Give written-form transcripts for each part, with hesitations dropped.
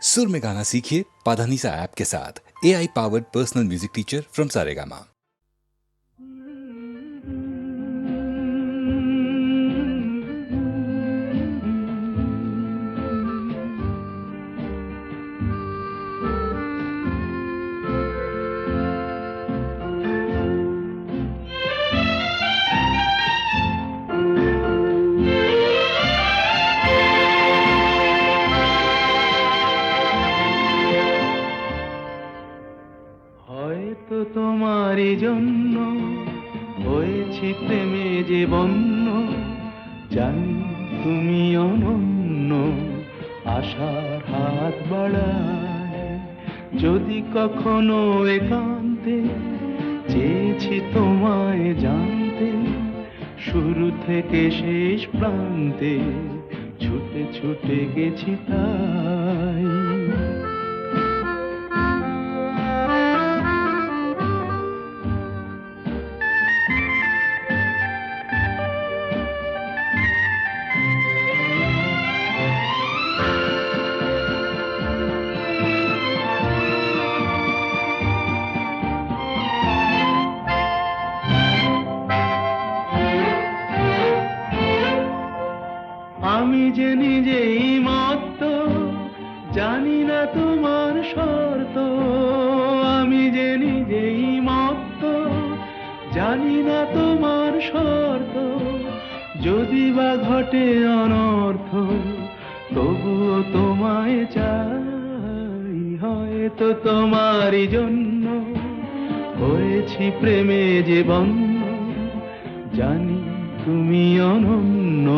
सुर में गाना सीखिए पाधानीसा ऐप के साथ। AI powered personal music teacher from Saregama. তোমারই জন্য হয়েছি প্রেমে যে বন্য, জানি তুমি অনন্য, আশার হাত বাড়ায়। যদি কখনো একান্তে চেয়েছি তোমায় জানতে, শুরু থেকে শেষ প্রান্তে ছুটে ছুটে গেছি তাই। আমি যে নিজেই মত্ত, জানি না তোমার শর্ত। আমি যে নিজেই মত্ত, জানি না তোমার শর্ত। যদি বা ঘটে অনর্থ, তবুও তোমায় চাই। হয়তো তোমারই জন্য হয়েছি প্রেমে যে বন্য, জানি তুমি অনন্য,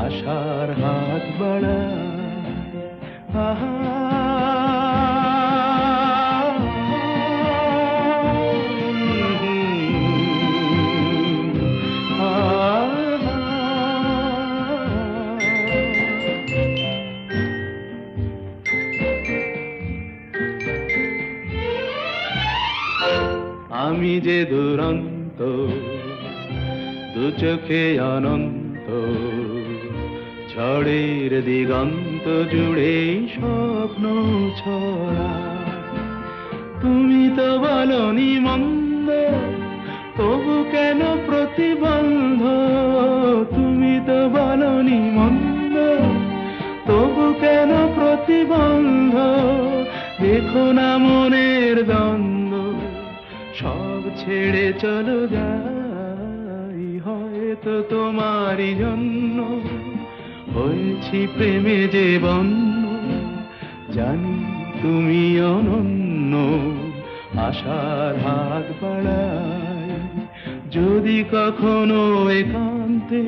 আশার হাত বাড়ায়। আহা আমি যে দুরন্ত, দু চোখে অনন্ত, ঝড়ের দিগন্ত জুড়ে স্বপ্ন ছড়া। তুমি তো বলনি মন্দ, তবু কেন প্রতিবন্ধ? তুমি তো বলনি মন্দ, তবু কেন প্রতিবন্ধ? দেখো না মনের দ্বন্দ্ব, সব ছেড়ে চলো যাই। হয়তো তোমারই জন্য হয়েছি প্রেমে যে বন্য, জানি তুমি অনন্য, আশার হাত বাড়ায়। যদি কখনো একান্তে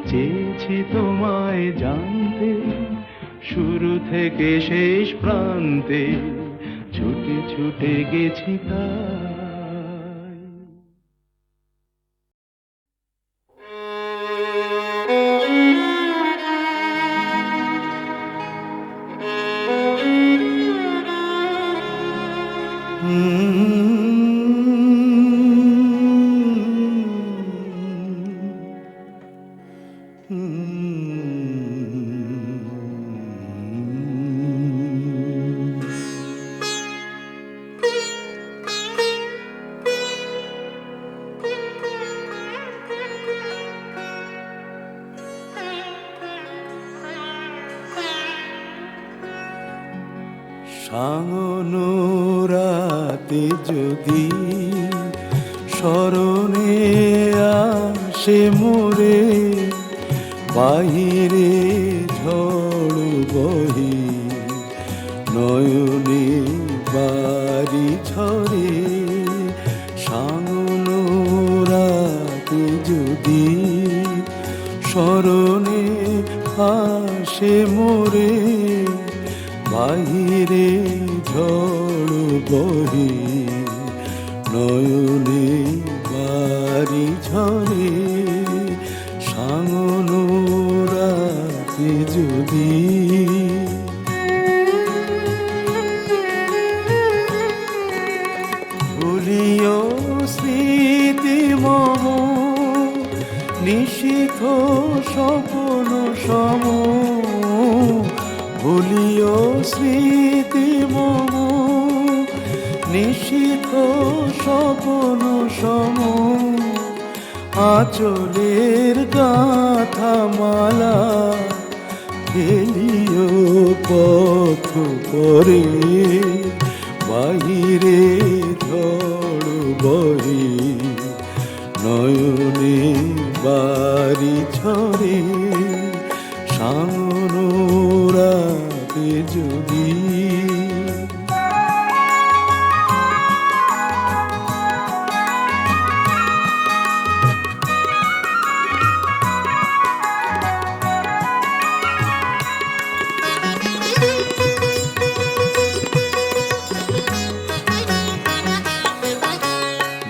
চেয়েছি তোমায় জানতে, শুরু থেকে শেষ প্রান্তে ছুটে ছুটে গেছি তাই। সাঙ্গনো রাতে যদি স্মরণে আসে মোরে, বাহিরে ঝড় বহি নয়নে বাড়ি ঝরে। সাঙ্গনো রাতে যদি স্মরণে আসে মোরে, বাহিরে ঝড় বহে নয়নে বাড়ি ঝরে। সাঙ্গনো রাতে যদি ভুলিও স্মৃতি মম, নিশীথ স্বপ্ন সম, ভুলিও স্মৃতি মম নিশীথ স্বপন সম আঁচলের গাথা মালা ফেলিও পথ পরে বাহিরে ঝড় বহে নয়নে বাড়ি ঝরে সামনোরাতে যদি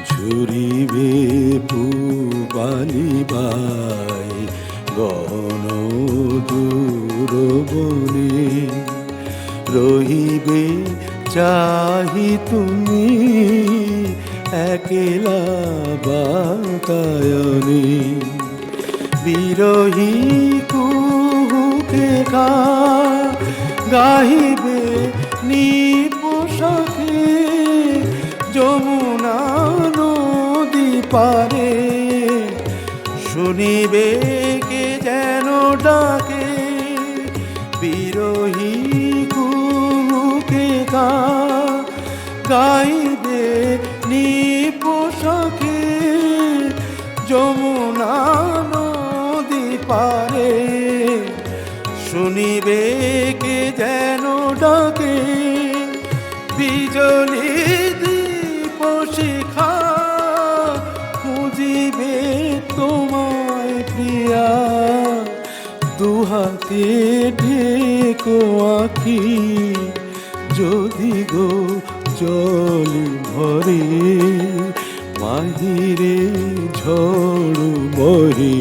ঝুরিবে পুবালিবাই গণ দূর বনে রহিবে চাহি তুমি একলা বাতায়নে বিরহী কুহুকে গাহিবে নিপোষাকে যমুনা নদী পারে শুনিবে কে যেন ডাকে বিরহী কুহুকে গাইবে নিপোষাকে যমুনা নদী পারে শুনিবে কে যেন ডাকে বিজলি দীপ শিখা খুঁজিবে তোমায় প্রিয়া দুহাতে ঢেকো আঁখি যদি গো জল ভরে বাহিরে ঝড় বহে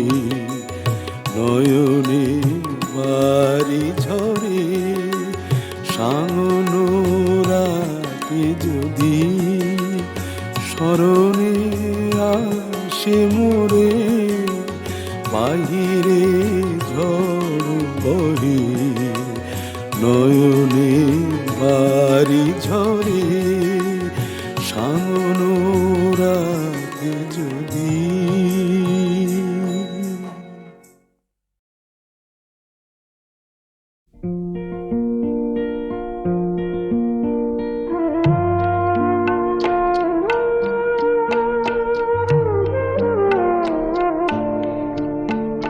নয়নে বাড়ি ঝরে সামনোরাতে যদি স্মরণে আসে মোরে বাহিরে ঝড় বহে নয়নে বাড়ি ঝরে সামনোরাতে যদি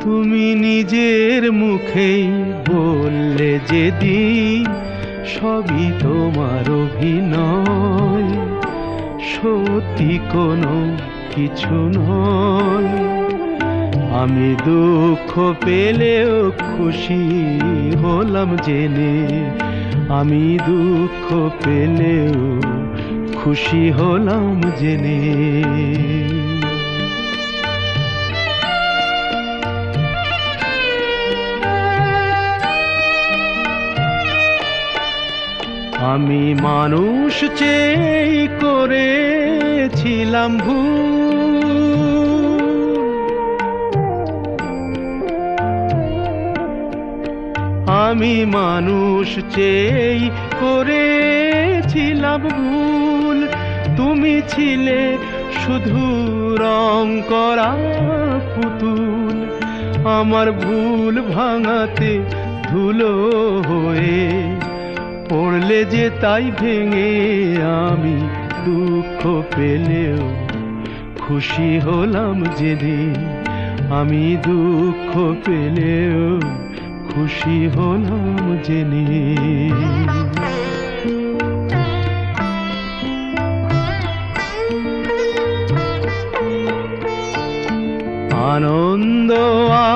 তুমি নিজের মুখেই বললে যেদিন সবই তোমার অভিনয় সত্যি কোনো কিছু নয় আমি দুঃখ পেলেও খুশি হলাম জেনে আমি দুঃখ পেলেও খুশি হলাম জেনে আমি মানুষ চেয়ে করেছিলাম ভুল আমি মানুষ চেয়ে করেছিলাম ভুল তুমি ছিলে শুধু রং করা পুতুল আমার ভুল ভাঙাতে ধুলো হয়ে পড়লে যে তাই ভেঙে আমি দুঃখ পেলেও খুশি হলাম জেনে আমি দুঃখ পেলেও খুশি হলাম জেনে আনন্দ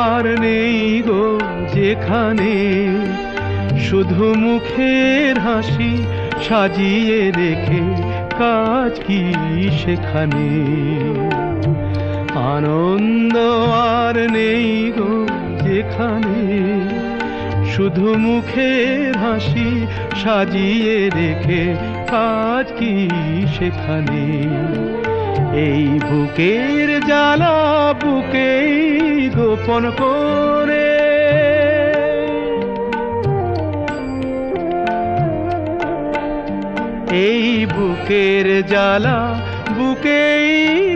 আর নেই গো যেখানে শুধু মুখের হাসি সাজিয়ে রেখে কাজ কি সেখানে আনন্দ আর নেই গো যেখানে শুধু মুখের হাসি সাজিয়ে রেখে কাজ কি সেখানে এই বুকের জ্বালা বুকেই গোপন করে এই বুকের জ্বালা বুকেই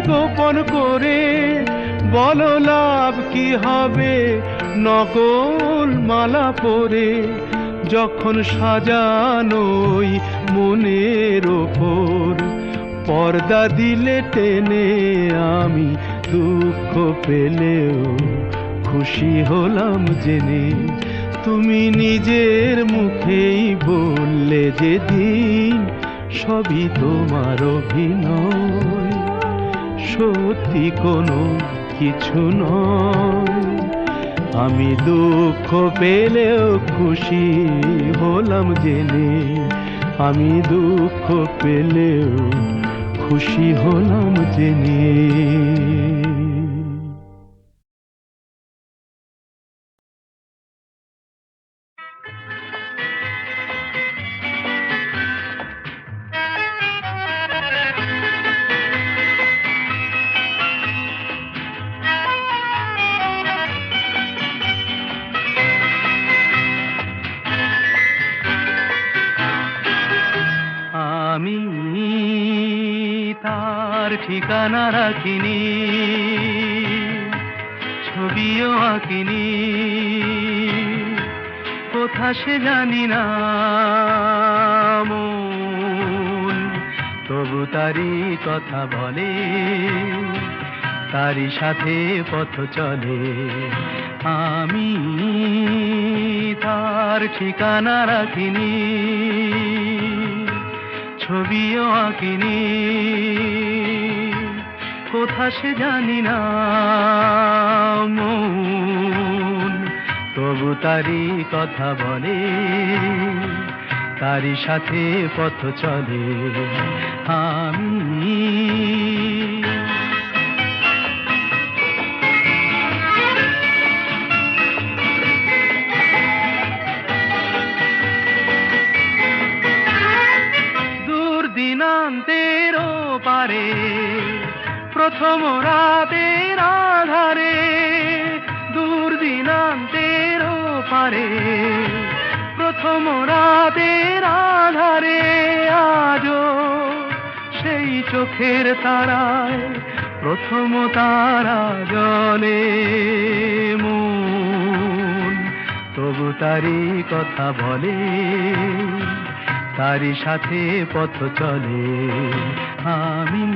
গোপন করে, বলো লাভ কি হবে নকল মালা পরে, যখন সাজানোই মনের ওপর পর্দা দিলে টেনে। আমি দুঃখ পেলেও খুশি হলাম জেনে, তুমি নিজের মুখেই বললে যেদিন সবই তোমার অভিনয়, সত্যি কোনো কিছু নয়। আমি দুঃখ পেলেও খুশি হলাম জেনে, আমি দুঃখ পেলেও খুশি হলাম জেনে। আমি তার ঠিকানা রাখিনি, ছবিও আঁকিনি, কোথা সে জানি না মন, তবু তারই কথা বলে, তারই সাথে পথ চলে। আমি তার ঠিকানা রাখিনি, ছবিও আঁকিনি, কোথা সে জানি না মন, তবু তারই কথা বলে, তারই সাথে পথ চলে। আমি দিনান্তের পারে প্রথম রাতের আধারে, দূর দিনান্তের পারে প্রথম রাতের আধারে, আজও সেই চোখের তারায় প্রথম তারা জলে মন, তবু তারই কথা বলে, তারই সাথে পথ চলে। আমি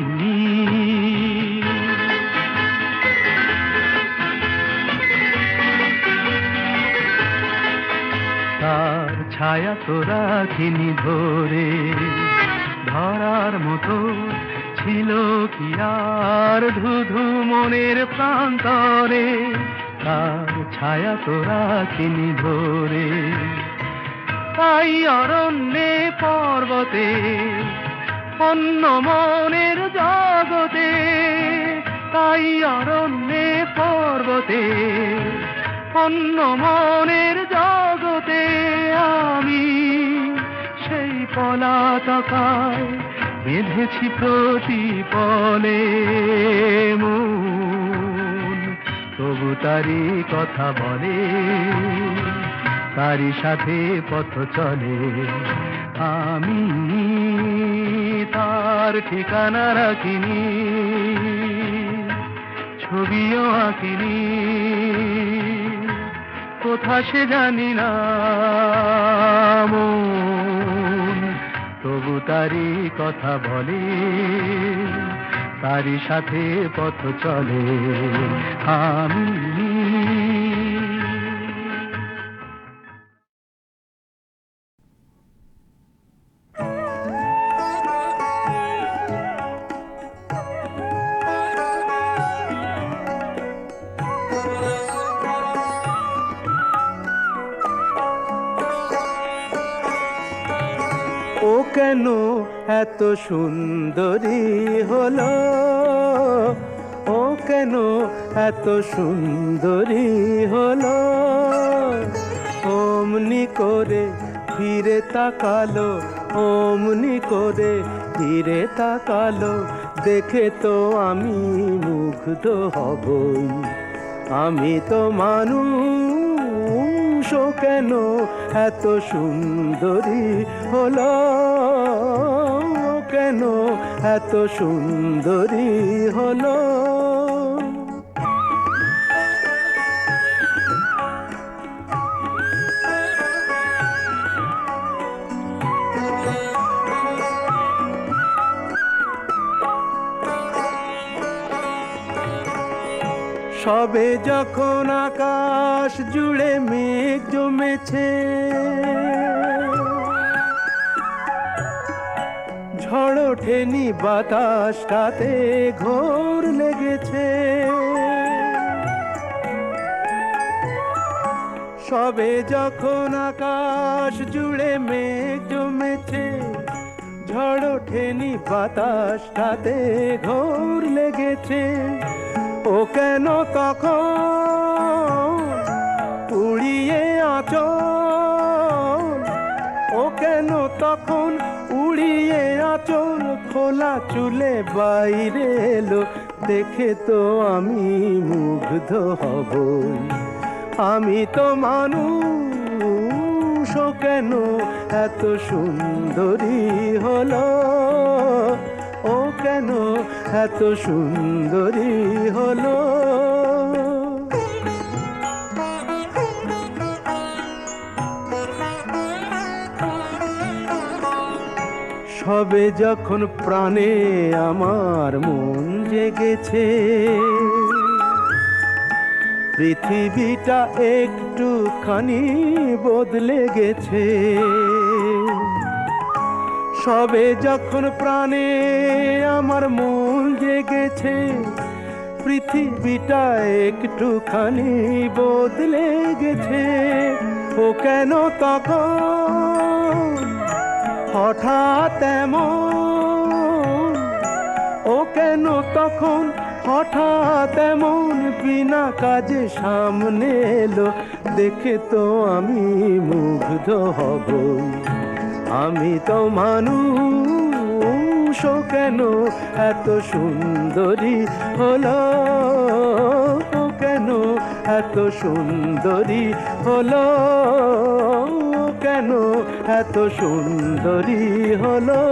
তার ছায়া তো রাখিনি ধরে, ধরার মতো ছিল কি আর ধুধু মনের প্রান্তরে, তার ছায়া তো রাখিনি ধরে। তাই অরণ্যে পর্বতে অন্য মনের জগতে, তাই অরণ্যে পর্বতে অন্য মনের জগতে, আমি সেই পলাতকায় বেঁধেছি প্রতিপলে মন, তবু তারই কথা বলে, তারই সাথে পথ চলে। আমি তার ঠিকানা রাখিনি, ছবিও আঁকিনি, কোথা সে জানি না মন, তবু তারই কথা বলে, তারই সাথে পথ চলে। আমি ও কেন এত সুন্দরী হলো, ও কেন এত সুন্দরী হলো, অমনি করে ফিরে তাকালো, অমনি করে ফিরে তাকালো, দেখে তো আমি মুগ্ধ হবই। আমি তো মানুষ কেন এত সুন্দরী হলো, কেন এত সুন্দরী হলো। সবে যখন আকাশ জুড়ে মেঘ জমেছে, ঝড় ওঠেনি বাতাসটাতে ঘোর লেগেছে। সবে যখন আকাশ জুড়ে মেঘ জমেছে, ঝড় ওঠেনি বাতাসটাতে ঘোর লেগেছে। ও কেন তখন উড়িয়ে আঁচল, ও কেন তখন উড়িয়ে আঁচল খোলা চুলে বাইরে এলো, দেখে তো আমি মুগ্ধ হব। আমি তো মানুষ, ও কেন এত সুন্দরী হলো, ও কেন এত সুন্দরী হলো। সবে যখন প্রাণে আমার মন জেগেছে, পৃথিবীটা একটুখানি বদলে গেছে। সবে যখন প্রাণে আমার মন জেগেছে, পৃথিবীটা একটুখানি বদলে গেছে। ও কেন তখন হঠাৎ এমন, ও কেন তখন হঠাৎ এমন বিনা কাজে সামনে এলো, দেখে তো আমি মুগ্ধ হব। আমি তো মানুষ, ও কেন এত সুন্দরী হলো, ও কেন এত সুন্দরী হলো, ও কেন এত সুন্দরী হলো।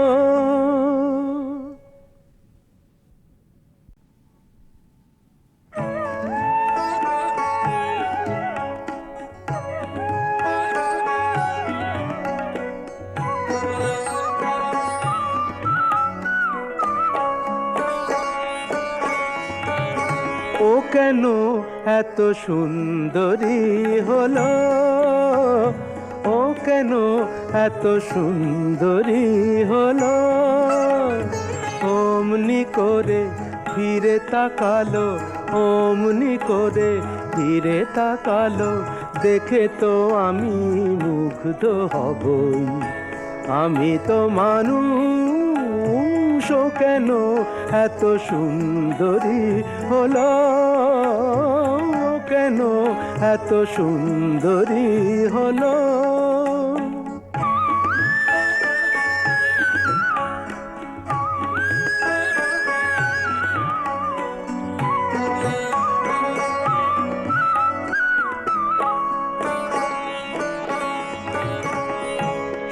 ও কেন এত সুন্দরী হলো, ও কেন এত সুন্দরী হলো। অমনি করে ফিরে তাকালো, অমনি করে ফিরে তাকালো, দেখে তো আমি মুগ্ধ হবই। আমি তো মানুষ, ও কেন এত সুন্দরী হলো, ও কেন এত সুন্দরী হলো।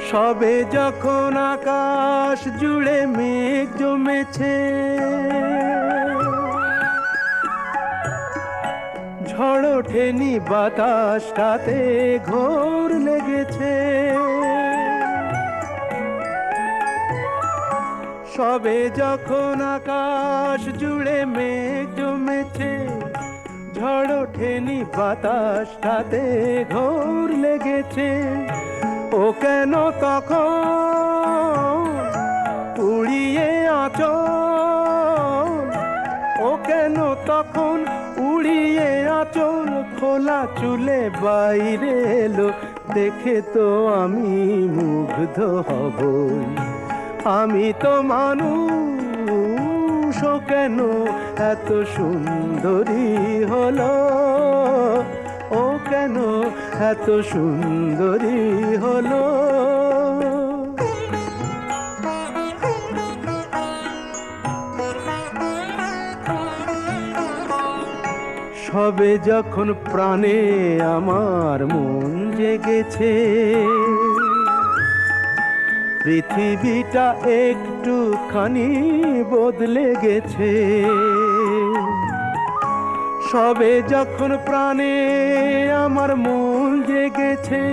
সবে যখন আকাশ জুড়ে মেঘ জমেছে, ঝড় ওঠেনি বাতাসটাতে ঘোর লেগেছে। সবে যখন আকাশ জুড়ে মেঘ জমেছে, ঝড় ওঠেনি বাতাসটাতে ঘোর লেগেছে। ও কেন তখন উড়িয়ে আঁচল, ও কেন তখন উড়িয়ে আঁচল খোলা চুলে বাইরে এলো, দেখে তো আমি মুগ্ধ হব। আমি তো মানুষ, ও কেন এত সুন্দরী হলো, ও কেন এত সুন্দরী হলো। সবে যখন প্রাণে আমার মন জেগেছে, পৃথিবীটা একটুখানি বদলে গেছে। সবে যখন প্রাণে আমার মন জেগেছে,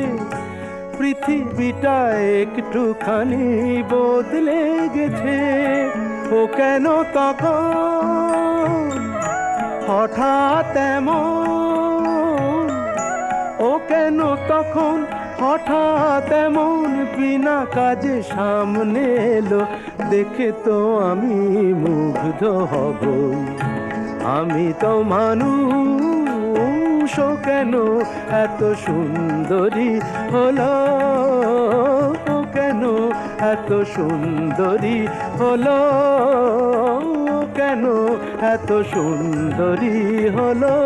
পৃথিবীটা একটুখানি বদলে গেছে। ও কেন তখন হঠাৎ এমন, ও কেন তখন হঠাৎ এমন বিনা কাজে সামনে এলো, দেখে তো আমি মুগ্ধ হবই। আমি তো মানুষ, ও কেন এত সুন্দরী হলো, ও কেন এত সুন্দরী হলো, ও কেন এত সুন্দরী হলো।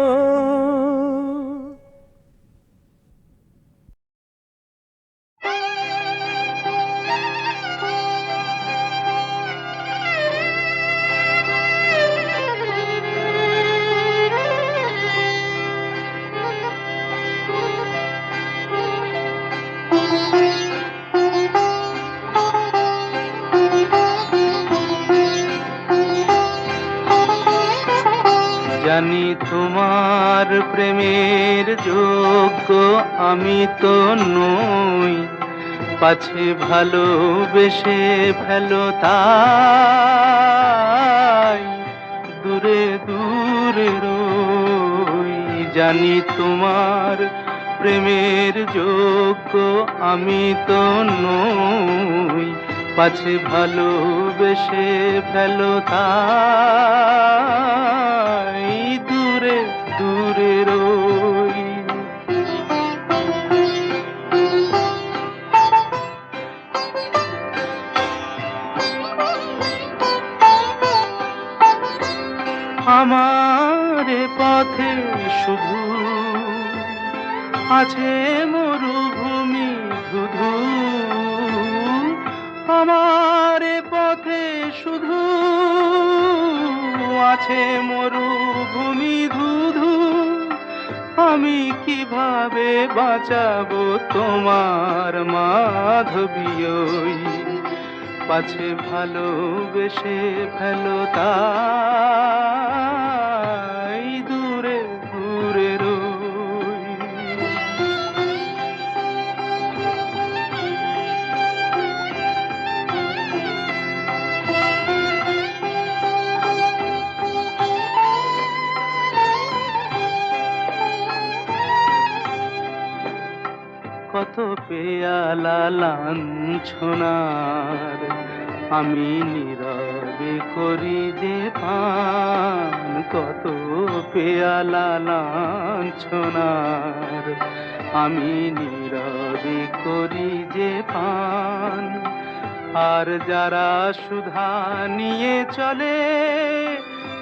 জানি তোমার প্রেমের যোগ্য আমি তো নই, পাছে ভালোবেসে ফেলো তাই দূরে দূরে রই। জানি তোমার প্রেমের যোগ্য আমি তো নই, পাছে ভালোবেসে ফেলো তাই দূরে দূরে রই। আমার পথে শুধু আছে মরুভূমি ধুধু, আমার পথে শুধু আছে মরুভূমি ধুধু। আমি কিভাবে বাঁচাবো তোমার মাধবীয়, পাছে ভালোবেসে ফেলো তাই দূরে দূরে রই। কত পেয়ালা লাঞ্ছনার আমি নীরবে করি যে পান, কত পেয়ালা লাঞ্ছনার আমি নীরবে করি যে পান। আর যারা সুধা নিয়ে চলে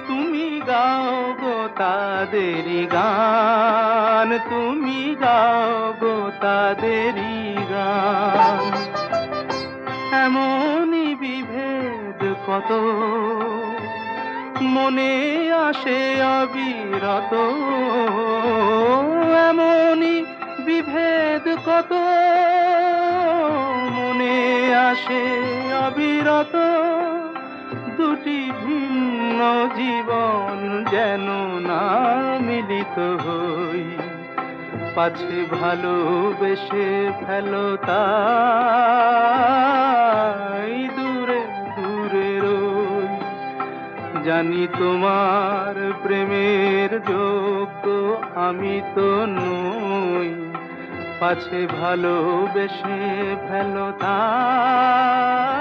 তুমি গাও গো তাদেরই গান, তুমি গাও গো তাদেরই গান। এমনই বিভেদ কত মনে আসে অবিরত, এমনই বিভেদ কত মনে আসে অবিরত। দুটি ভিন্ন জীবন যেন না মিলিত হই, পাছে ভালোবেসে ফেলো তাই দূরে দূরে রই। জানি তোমার প্রেমের যোগ্য আমি তো নই, পাছে ভালোবেসে ফেলো তাই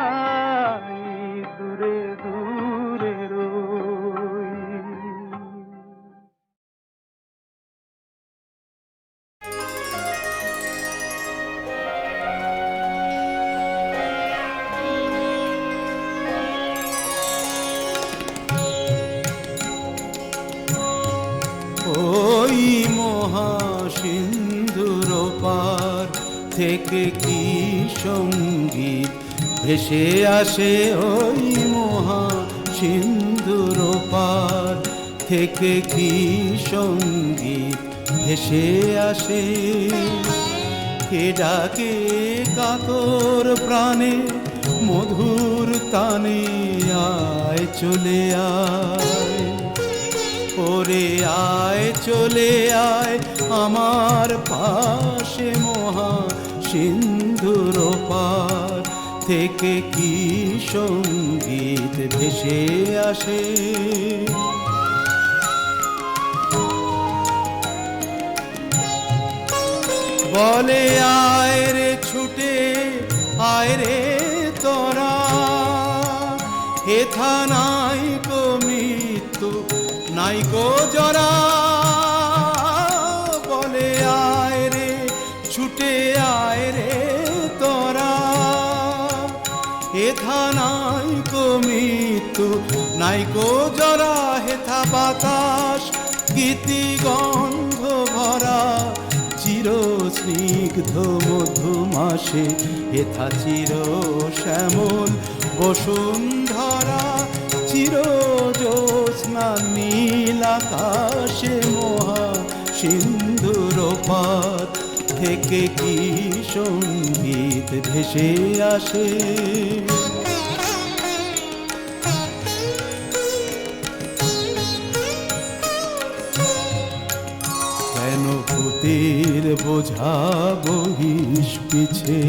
দূরে দূরে রই। ওই মহাসিন্ধুর পার থেকে কি সঙ্গীত ভেসে আসে, ওই মহাসিন্ধুর পার থেকে কি সঙ্গীত ভেসে আসে। কে ডাকে কাতর প্রাণে মধুর তানে, আয় চলে আয় ওরে আয় চলে আয় আমার পাশে, মহা সিন্ধুর পার থেকে কি সঙ্গীত ভেসে আসে। বলে আয় রে ছুটে আয় রে তোরা, হেথা নাই কো মৃত্যু নাই কো জরা। বলে আয় রে ছুটে আয় রে তোরা, হেথা নাই কো মৃত্যু নাই কো জরা। হেথা বাতাস গীতি গন্ধ ভরা, চির স্নিগ্ধ মধুমাসে। হেথা চির শ্যামল বসুন্ধরা, চির জ্যোৎস্না নীল আকাশে, মহা সিন্ধুর পার থেকে কি সঙ্গীত ভেসে আসে। কেন ভূতের বোঝা বহিস পিছে,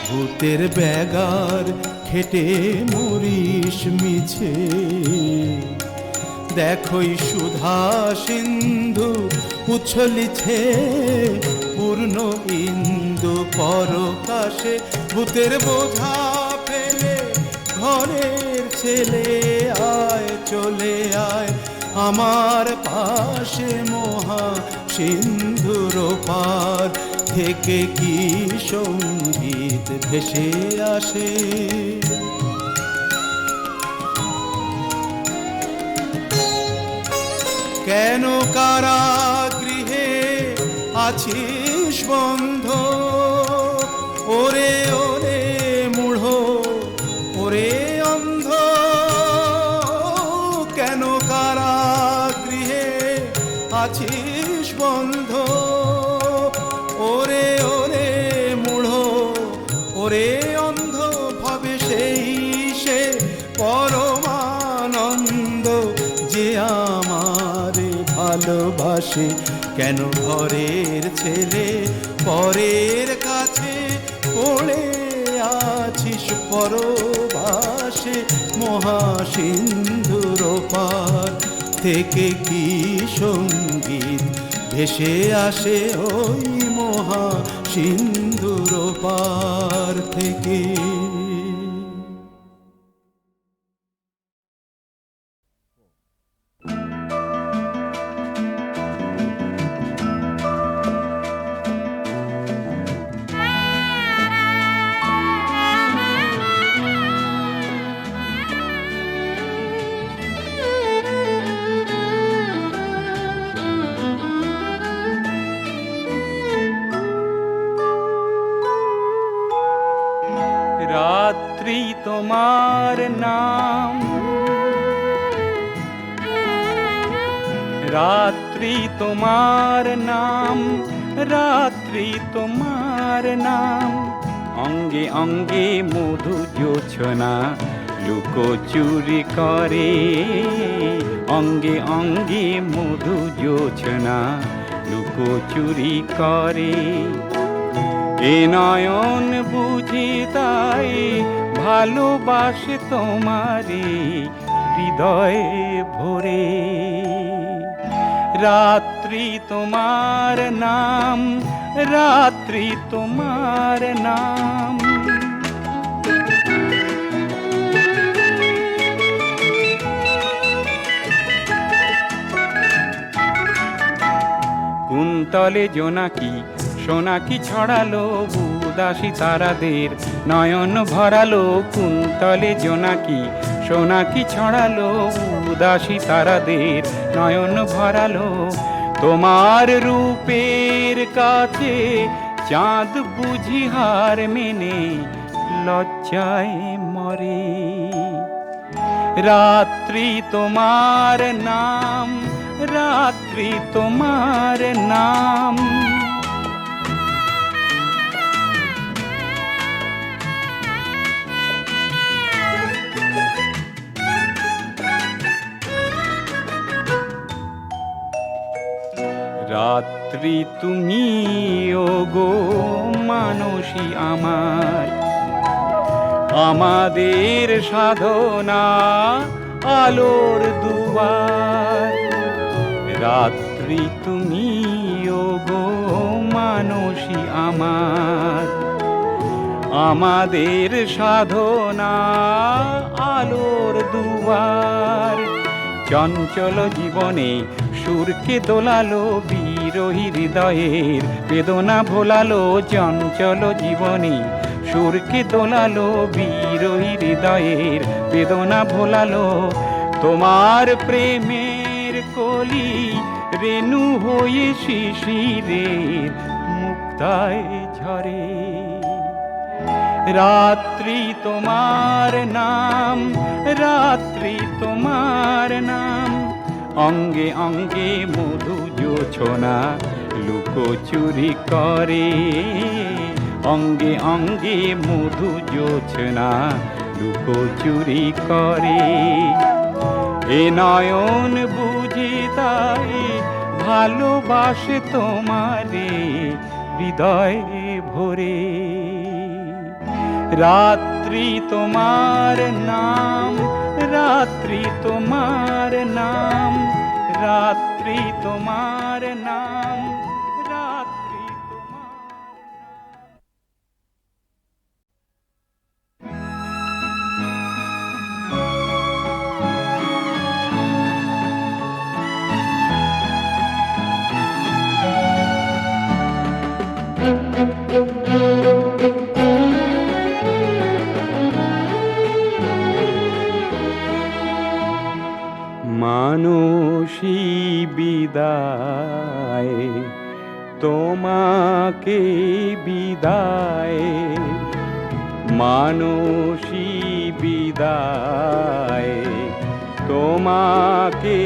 ভূতের ব্যাগার খেটে মরিস মিছে। দেখোই সুধা সিন্ধু উছলিছে, পূর্ণ ইন্দু পরকাশে। ভূতের বোঝা ফেলে ঘরের ছেলে, আয় চলে আয় আমার পাশে, মহা সিন্ধুর পার থেকে কি সঙ্গীত ভেসে আসে। কেন কারাগৃহে আছিস বন্ধ, ওরে ওরে মূঢ় ওরে অন্ধ। কেন কারাগৃহে আছিস বন্ধ, ওরে ওরে মূঢ় ওরে অন্ধ। ভাবে সেই সে পরমানন্দ, যে আমারে ভালোবাসে। কেন ঘরের ছেলে পরের কাছে পড়ে আছিস পরবাসে, মহা সিন্ধুর পার থেকে কি সঙ্গীত ভেসে আসে। ওই মহা সিন্ধুর পার থেকে। রাত্রি তোমার নাম, রাত্রি তোমার নাম, রাত্রি তোমার নাম। অঙ্গে অঙ্গে মধু জোছনা লুকোচুরি করে, অঙ্গে অঙ্গে মধু জোছনা লুকোচুরি করে। এ নয়ন বুঝি তাই ভালোবাসে তোমারে হৃদয়ে ভরে। রাত্রি তোমার নাম, রাত্রি তোমার নাম। কুন্তলে জোনাকি সোনাকি ছড়ালো, উদাসী তারাদের নয়ন ভরালো। কুন্তলে জোনাকি সোনাকি ছড়ালো, উদাসী তারাদের নয়ন ভরালো। তোমার রূপের কাছে চাঁদ বুঝি হার মেনে লজ্জায় মরে। রাত্রি তোমার নাম, রাত্রি তোমার নাম। রাত্রি তুমি ওগো মানসী আমার, আমাদের সাধনা আলোর দুয়ার। রাত্রি তুমি ওগো মানসী আমার, আমাদের সাধনা আলোর দুয়ার। চঞ্চল জীবনে সুরকে দোলালো, বিরহী হৃদয়ের বেদনা ভোলালো। চঞ্চল জীবনে সুরকে দোলালো, বিরহী হৃদয়ের বেদনা ভোলালো। তোমার প্রেমের কলি রেণু হয়ে শিশিরের মুক্তায় ঝরে। রাত্রি তোমার নাম, রাত্রি তোমার নাম। অঙ্গে অঙ্গে মধু জোছনা লুকোচুরি করে, অঙ্গে অঙ্গে মধু জোছনা লুকোচুরি করে। এ নয়ন বুঝি তাই ভালোবাসে তোমারে হৃদয় ভরে। রাত্রি তোমার নাম, রাত্রি তোমার নাম, রাত্রি তোমার নাম, রাত্রি তোমার নাম। মানসী বিদায়, তোমাকে বিদায়। মানসী বিদায়, তোমাকে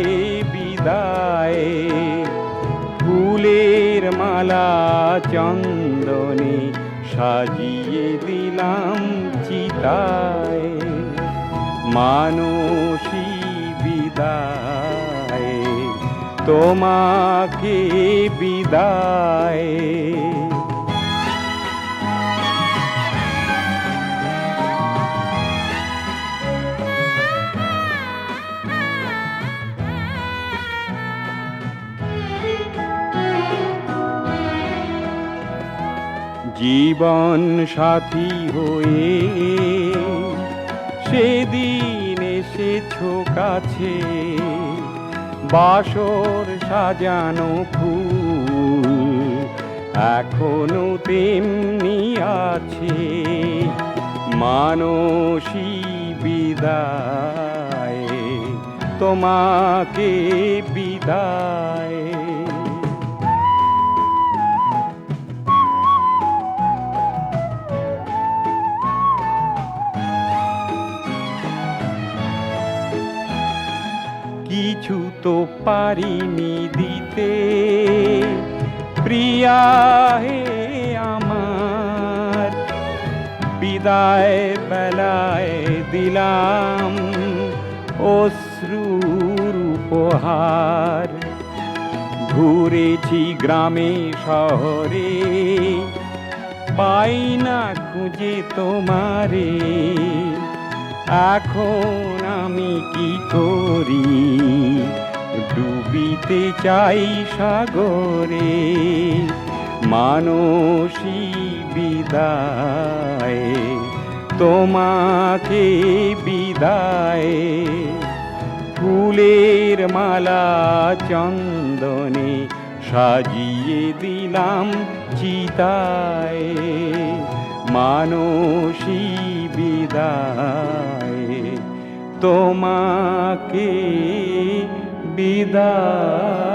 বিদায়। ফুলের মালা চন্দনে সাজিয়ে দিলাম চিতায়। মানসী বিদায়, তোমাকে বিদায়। জীবন সাথী হয়ে সেদিন এসেছো কাছে, বাসর সাজানো ফুল এখনো তেমনি আছে। মানসী বিদায়, তোমাকে বিদায়। কিছু তো পারিনি দিতে প্রিয়া হে আমার, বিদায় বেলায় দিলাম অশ্রুর উপহার। ঘুরেছি গ্রামে শহরে, পাই না খুঁজে তোমারে। এখন আমি কি করি, ডুবিতে চাই সাগরে। মানসী বিদায়, তোমাকে বিদায়। ফুলের মালা চন্দনে সাজিয়ে দিলাম চিতায়। মানসী বিদায়, তোমাকে বিদায়।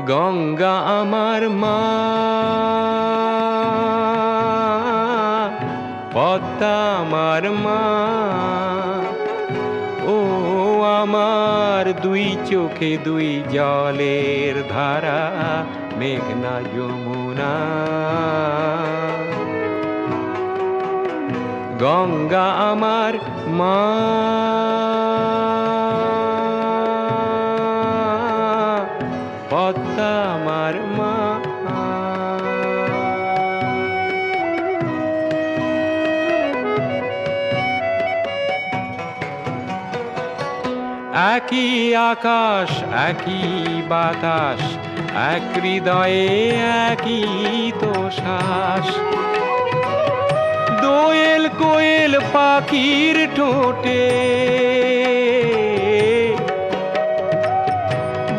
গঙ্গা আমার মা, পদ্মা আমার মা, ও আমার দুই চোখে দুই জলের ধারা, মেঘনা যমুনা। গঙ্গা আমার মা, পদ্মা আমার মা। একই আকাশ একই বাতাস, এক হৃদয়ে একই তো শ্বাস। দোয়েল কোয়েল পাখির ঠোঁটে,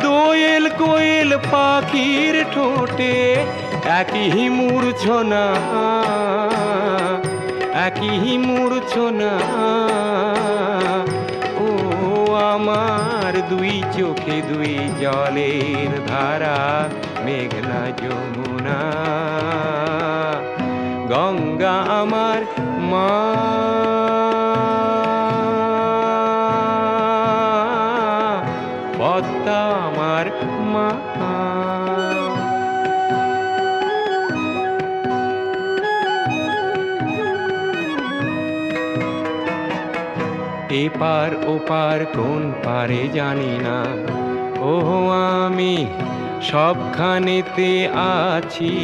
দোয়েল কোয়েল পাখির ঠোঁটে একই মূর্ছনা, একই মূর্ছনা। ও আমার দুই চোখে দুই জলের ধারা, মেঘনা যমুনা। গঙ্গা আমার মা, পদ্মা আমার মা। এপার ওপার কোন পারে জানি না, ও আমি সবখানেতে আছি।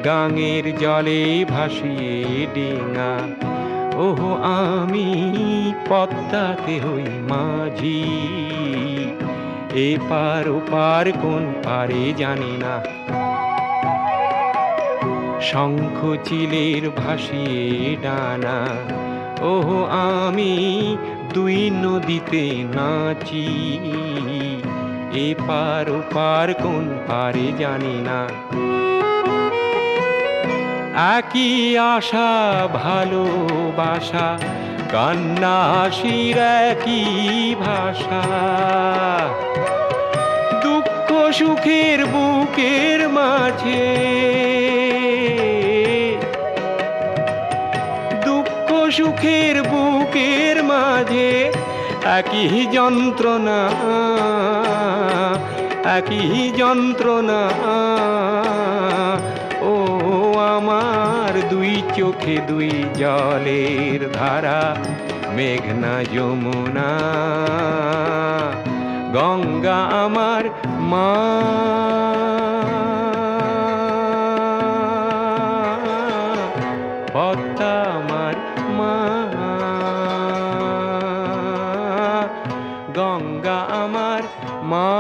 গাঙের জলে ভাসিয়ে ডিঙা, ওহ আমি পদ্মাতে হই মাঝি। এপার ওপার কোন পারে জানি না, শঙ্খ চিলের ভাসিয়ে ডানা, ওহ আমি দুই নদীতে নাচি। এপার ওপার কোন পারে জানি না, একই আশা ভালোবাসা, কান্না হাসির একই ভাষা। দুঃখ সুখের বুকের মাঝে, দুঃখ সুখের বুকের মাঝে একই যন্ত্রণা, একই যন্ত্রণা। ও আমার দুই চোখে দুই জলের ধারা, মেঘনা যমুনা। গঙ্গা আমার মা, পদ্মা আমার মা। গঙ্গা আমার মা।